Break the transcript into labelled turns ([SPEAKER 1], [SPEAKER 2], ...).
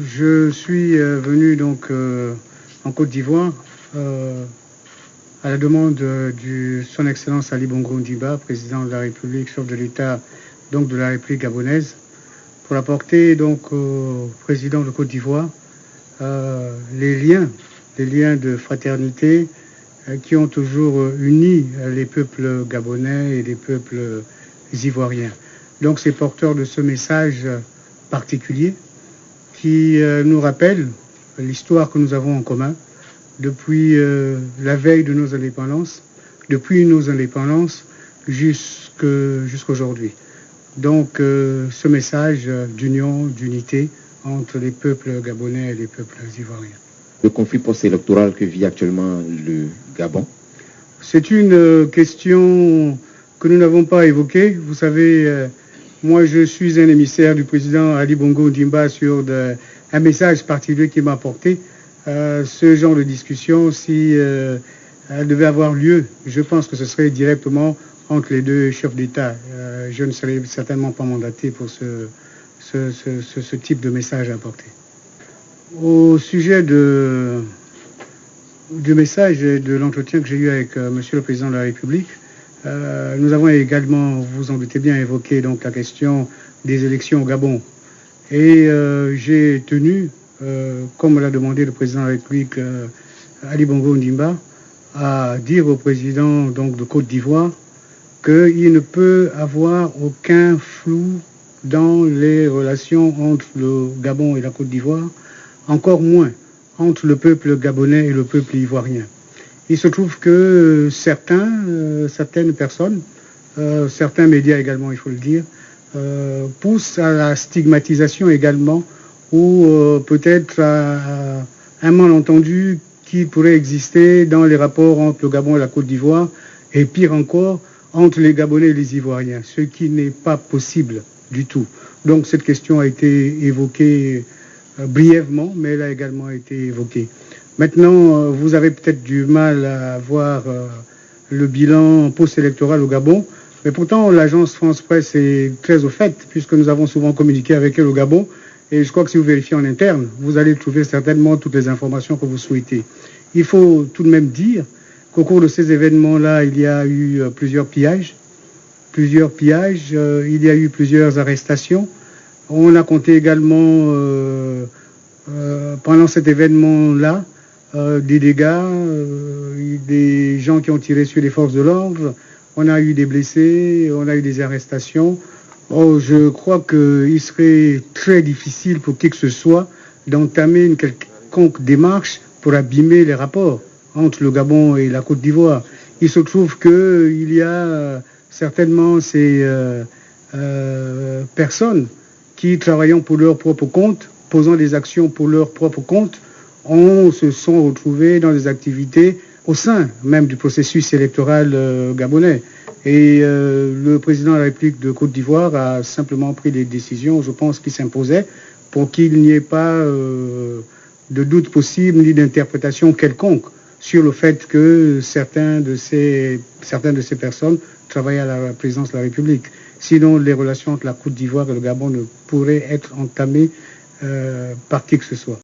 [SPEAKER 1] Je suis venu donc en Côte d'Ivoire à la demande de Son Excellence Ali Bongo Ondimba, président de la République, chef de l'État donc de la République gabonaise, pour apporter donc au président de Côte d'Ivoire les liens de fraternité qui ont toujours uni les peuples gabonais et les peuples ivoiriens. Donc c'est porteur de ce message particulier qui nous rappelle l'histoire que nous avons en commun depuis la veille de nos indépendances, depuis nos indépendances jusqu'aujourd'hui. Donc ce message d'union, d'unité entre les peuples gabonais et les peuples ivoiriens.
[SPEAKER 2] Le conflit post-électoral que vit actuellement le Gabon?
[SPEAKER 1] C'est une question que nous n'avons pas évoquée. Vous savez, moi je suis un émissaire du président Ali Bongo Ondimba sur un message particulier qu'il m'a apporté. Ce genre de discussion, si elle devait avoir lieu, je pense que ce serait directement entre les deux chefs d'État. Je ne serais certainement pas mandaté pour ce type de message à apporter. Au sujet du message et de l'entretien que j'ai eu avec Monsieur le Président de la République, nous avons également, vous en doutez bien, évoqué donc la question des élections au Gabon. Et j'ai tenu, comme l'a demandé le Président de la République, Ali Bongo Ondimba, à dire au Président donc, de Côte d'Ivoire qu'il ne peut avoir aucun flou dans les relations entre le Gabon et la Côte d'Ivoire, encore moins entre le peuple gabonais et le peuple ivoirien. Il se trouve que certaines personnes, certains médias également, il faut le dire, poussent à la stigmatisation également ou peut-être à un malentendu qui pourrait exister dans les rapports entre le Gabon et la Côte d'Ivoire et pire encore, entre les Gabonais et les Ivoiriens, ce qui n'est pas possible du tout. Donc cette question a été évoquée brièvement, mais elle a également été évoquée. Maintenant, vous avez peut-être du mal à voir le bilan post-électoral au Gabon, mais pourtant l'agence France Presse est très au fait, puisque nous avons souvent communiqué avec elle au Gabon, et je crois que si vous vérifiez en interne, vous allez trouver certainement toutes les informations que vous souhaitez. Il faut tout de même dire qu'au cours de ces événements-là, il y a eu plusieurs pillages, il y a eu plusieurs arrestations. On a compté également, pendant cet événement-là, des dégâts, des gens qui ont tiré sur les forces de l'ordre, on a eu des blessés, on a eu des arrestations. Oh, je crois qu'il serait très difficile pour qui que ce soit d'entamer une quelconque démarche pour abîmer les rapports entre le Gabon et la Côte d'Ivoire. Il se trouve qu'il y a certainement ces personnes qui, travaillant pour leur propre compte, posant des actions pour leur propre compte, se sont retrouvés dans des activités au sein même du processus électoral gabonais. Et le président de la République de Côte d'Ivoire a simplement pris des décisions, je pense, qui s'imposaient pour qu'il n'y ait pas de doute possible ni d'interprétation quelconque sur le fait que certaines de ces personnes travaillaient à la présidence de la République. Sinon, les relations entre la Côte d'Ivoire et le Gabon ne pourraient être entamées par qui que ce soit.